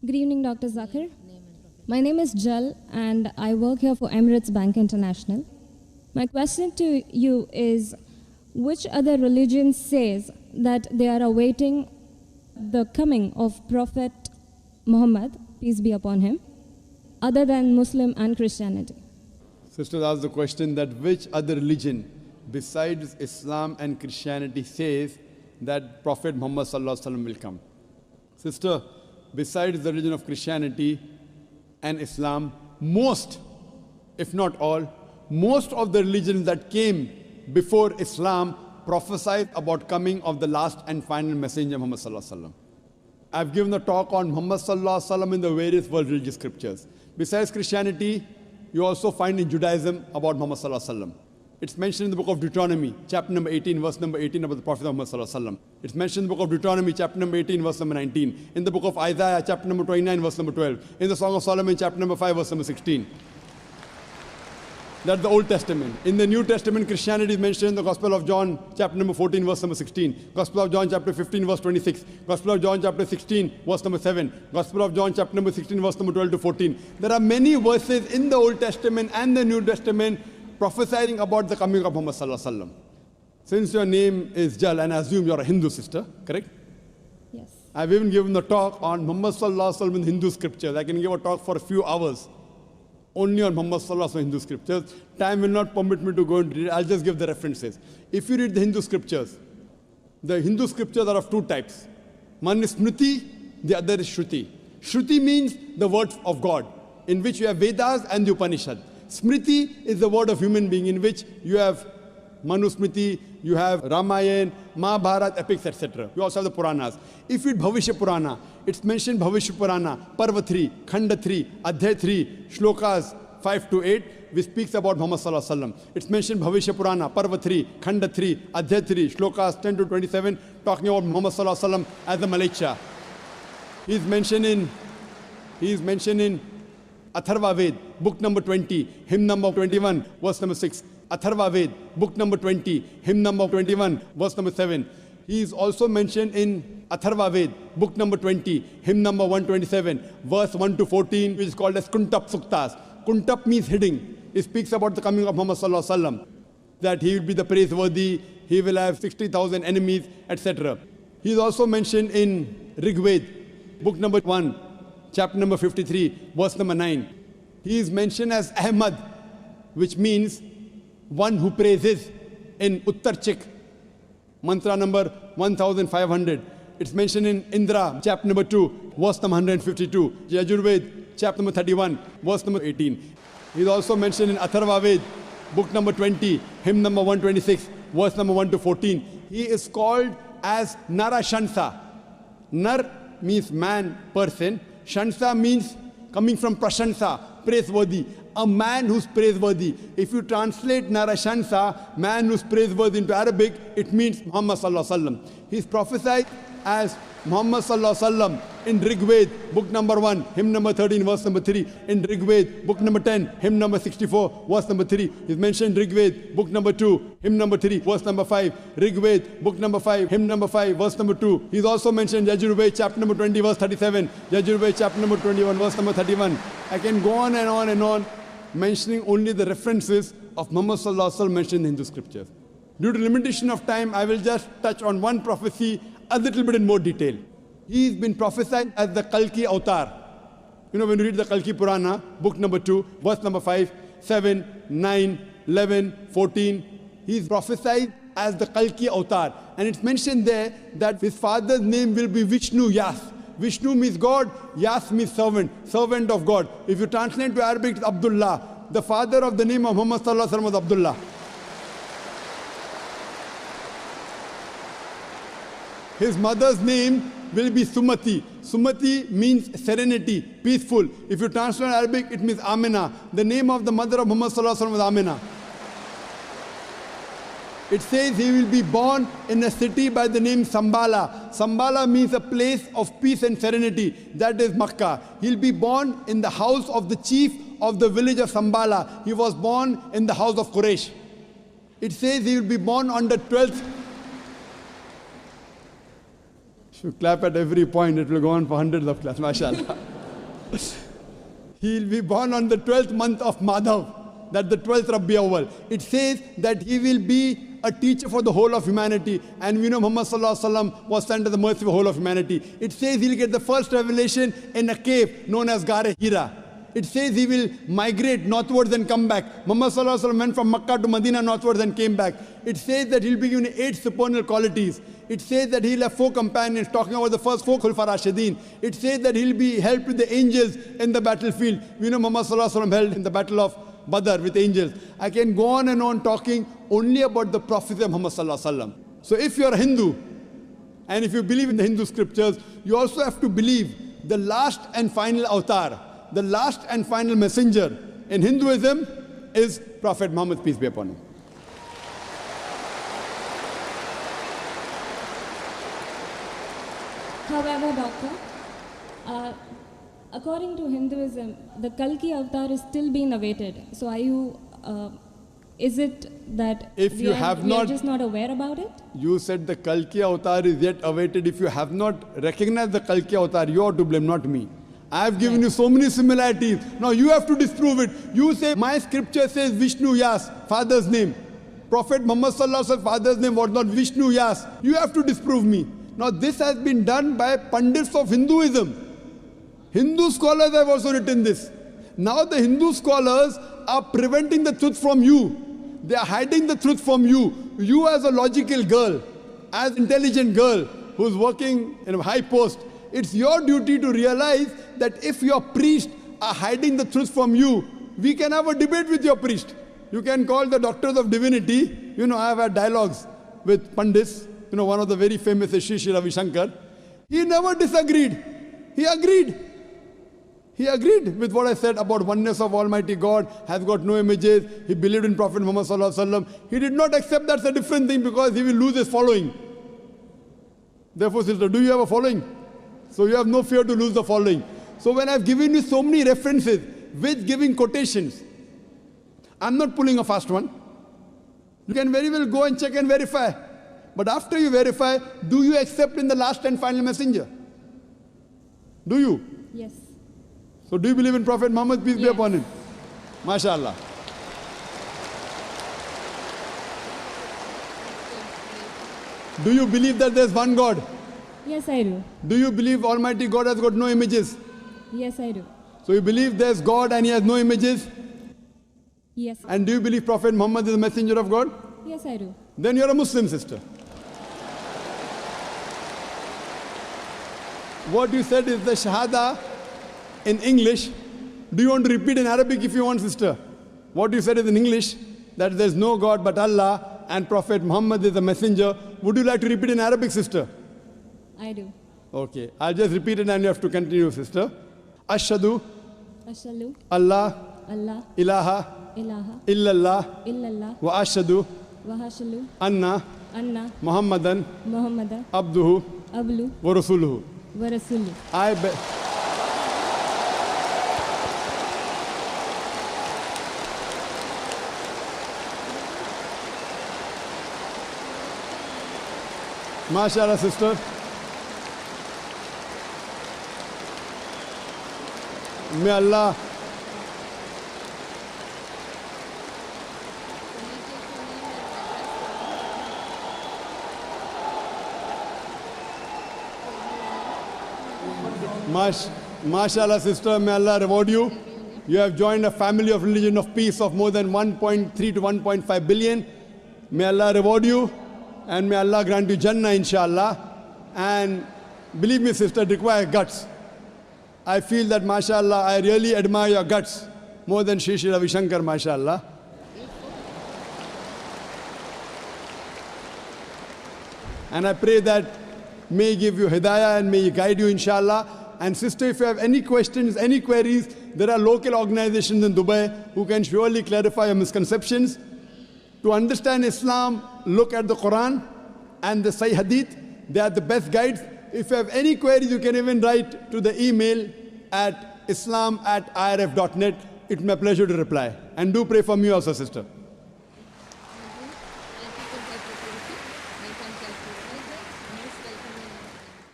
Good evening, Dr. Zakir. My name is Jal and I work here for Emirates Bank International. My question to you is, which other religion says that they are awaiting the coming of Prophet Muhammad, peace be upon him, other than Muslim and Christianity? Sisters asked the question that which other religion besides Islam and Christianity says that Prophet Muhammad Sallallahu Alaihi Wasallam will come. Sister, besides the religion of Christianity and Islam, most, if not all, most of the religions that came before Islam prophesied about coming of the last and final messenger Muhammad Sallallahu Alaihi Wasallam. I've given a talk on Muhammad Sallallahu Alaihi Wasallam in the various world religious scriptures. Besides Christianity, you also find in Judaism about Muhammad Sallallahu Alaihi Wasallam. It's mentioned in the book of Deuteronomy, chapter number 18, verse number 18 about the Prophet Muhammad Sallallahu Alaihi Wasallam. It's mentioned in the book of Deuteronomy, chapter number 18, verse number 19. In the book of Isaiah, chapter number 29, verse number 12. In the Song of Solomon, chapter number 5, verse number 16. That's the Old Testament. In the New Testament, Christianity is mentioned in the Gospel of John, chapter number 14, verse number 16. Gospel of John, chapter 15, verse 26. Gospel of John, chapter 16, verse number 7. Gospel of John, chapter number 16, verse number 12 to 14. There are many verses in the Old Testament and the New Testament prophesying about the coming of Muhammad Sallallahu Alaihi Wasallam. Since your name is Jal, and I assume you're a Hindu sister, correct? Yes. I've even given a talk on Muhammad Sallallahu Alaihi Wasallam in Hindu scriptures. I can give a talk for a few hours only on Muhammad Sallallahu Alaihi Wasallam Hindu scriptures. Time will not permit me to go into it. I'll just give the references. If you read the Hindu scriptures are of two types. One is Smriti, the other is Shruti. Shruti means the word of God, in which you have Vedas and the Upanishad. Smriti is the word of human being, in which you have Manusmriti, you have Ramayana, Mahabharata, epics, etc. You also have the Puranas. If you read Bhavishya Purana, it's mentioned Bhavishya Purana, Parva 3, Khanda 3, Adhyay 3, Shlokas 5 to 8, which speaks about Muhammad Sallallahu Alaihi Wasallam. It's mentioned Bhavishya Purana, Parva 3, Khanda 3, Adhyay 3, Shlokas 10 to 27, talking about Muhammad Sallallahu Alaihi Wasallam as the Malaika. He is mentioned in Atharva Ved, book number 20, hymn number 21, verse number 6. Atharva Ved, book number 20, hymn number 21, verse number 7. He is also mentioned in Atharva Ved, book number 20, hymn number 127, verse 1 to 14, which is called as Kuntap Suktas. Kuntap means hidden. It speaks about the coming of Muhammad Sallallahu Alaihi Wasallam, that he will be the praiseworthy, he will have 60,000 enemies, etc. He is also mentioned in Rig Ved, book number 1, chapter number 53, verse number 9. He is mentioned as Ahmad, which means one who praises, in Uttarchik, mantra number 1500. It's mentioned in Indra, chapter number 2, verse number 152. Yajurved, chapter number 31, verse number 18. He is also mentioned in Atharva Ved, book number 20, hymn number 126, verse number 1 to 14. He is called as Narashansa. Nar means man, person. Shansa means coming from Prashansa, praiseworthy. A man who's praiseworthy. If you translate Narashansa, man who's praiseworthy, into Arabic, it means Muhammad Sallallahu Alaihi Wasallam. He's prophesied as Muhammad Sallallahu Alaihi Wasallam in Rig Ved, book number 1, hymn number 13, verse number 3. In Rig Ved, book number 10, hymn number 64, verse number 3. He's mentioned Rig Ved, book number 2, hymn number 3, verse number 5. Rig Ved, book number 5, hymn number 5, verse number 2. He's also mentioned Yajurved, chapter number 20, verse 37. Yajurved, chapter number 21, verse number 31. I can go on and on and on, mentioning only the references of Muhammad Sallallahu Alaihi Wasallam mentioned in Hindu scriptures. Due to limitation of time, I will just touch on one prophecy a little bit in more detail. He's been prophesied as the Kalki Avatar. You know, when you read the Kalki Purana, book number 2, verse number 5, 7, 9, 11, 14, he's prophesied as the Kalki Avatar. And it's mentioned there that his father's name will be Vishnu Yas. Vishnu means God, Yas means servant, servant of God. If you translate to Arabic, it's Abdullah. The father of the name of Muhammad Sallallahu Alaihi Wasallam was Abdullah. His mother's name will be Sumati. Sumati means serenity, peaceful. If you translate Arabic, it means Amina. The name of the mother of Muhammad Sallallahu Alaihi Wasallam was Amina. It says he will be born in a city by the name Sambala. Sambala means a place of peace and serenity. That is Makkah. He'll be born in the house of the chief of the village of Sambala. He was born in the house of Quraysh. It says he will be born on the 12th If you clap at every point, it will go on for hundreds of claps, mashallah. He will be born on the 12th month of Madhav, that's the 12th Rabi Awwal. It says that he will be a teacher for the whole of humanity. And we know Muhammad Sallallahu Alaihi Wasallam was sent to the mercy of the whole of humanity. It says he'll get the first revelation in a cave known as Gare Hira. It says he will migrate northwards and come back. Muhammad Sallallahu Alaihi Wasallam went from Makkah to Medina northwards and came back. It says that he'll be given 8 supernal qualities. It says that he'll have 4 companions, talking about the first 4 Khulfa Rashideen. It says that he'll be helped with the angels in the battlefield. We know Muhammad Sallallahu Alaihi Wasallam held in the battle of Badr with angels. I can go on and on talking only about the prophecy of Muhammad Sallallahu Alaihi Wasallam. So if you're a Hindu, and if you believe in the Hindu scriptures, you also have to believe the last and final avatar, the last and final messenger in Hinduism is Prophet Muhammad, peace be upon him. However, Doctor, according to Hinduism, the Kalki avatar is still being awaited. So are you, is it that we are just not aware about it? You said the Kalki avatar is yet awaited. If you have not recognized the Kalki avatar, you are to blame, not me. I have given you so many similarities. Now you have to disprove it. You say, my scripture says Vishnu Yas, father's name. Prophet Muhammad Sallallahu Alaihi Wasallam's father's name was not Vishnu Yas. You have to disprove me. Now this has been done by Pandits of Hinduism. Hindu scholars have also written this. Now the Hindu scholars are preventing the truth from you. They are hiding the truth from you. You as a logical girl, as intelligent girl who's working in a high post, it's your duty to realize that if your priests are hiding the truth from you, we can have a debate with your priest. You can call the doctors of divinity. You know, I have had dialogues with Pandits. You know, one of the very famous is Sri Ravi Shankar. He never disagreed. He agreed. He agreed with what I said about oneness of Almighty God, has got no images. He believed in Prophet Muhammad Sallallahu Alaihi Wasallam. He did not accept that's a different thing because he will lose his following. Therefore, sister, do you have a following? So you have no fear to lose the following. So when I've given you so many references with giving quotations, I'm not pulling a fast one. You can very well go and check and verify. But after you verify, do you accept in the last and final messenger? Do you? Yes. So do you believe in Prophet Muhammad, peace be upon him? MashaAllah. Do you believe that there's one God? Yes, I do. Do you believe Almighty God has got no images? Yes, I do. So you believe there's God and he has no images? Yes. And do you believe Prophet Muhammad is a messenger of God? Yes, I do. Then you're a Muslim, sister. What you said is the Shahada in English. Do you want to repeat in Arabic if you want, sister? What you said is in English, that there's no God but Allah and Prophet Muhammad is a messenger. Would you like to repeat in Arabic, sister? I do. Okay, I'll just repeat it and you have to continue, sister. Ashhadu Ashhadu Allah Allah ilaha ilaha illallah illallah wa ashhadu wa ashhadu anna anna Muhammadan Muhammadan abduhu ablu wa rasuluhu. wa rasulu. MashaAllah, sister. May Allah MashaAllah, sister, may Allah reward you. You have joined a family of religion of peace of more than 1.3 to 1.5 billion. May Allah reward you and may Allah grant you Jannah, inshallah. And believe me, sister, it requires guts. I feel that, mashallah, I really admire your guts more than Sri Ravi Shankar, mashallah. And I pray that may He give you hidayah and may He guide you, inshallah. And sister, if you have any questions, any queries, there are local organizations in Dubai who can surely clarify your misconceptions. To understand Islam, look at the Quran and the Sahih Hadith. They are the best guides. If you have any queries, you can even write to the email at islam@irf.net. It's my pleasure to reply. And do pray for me also, sister.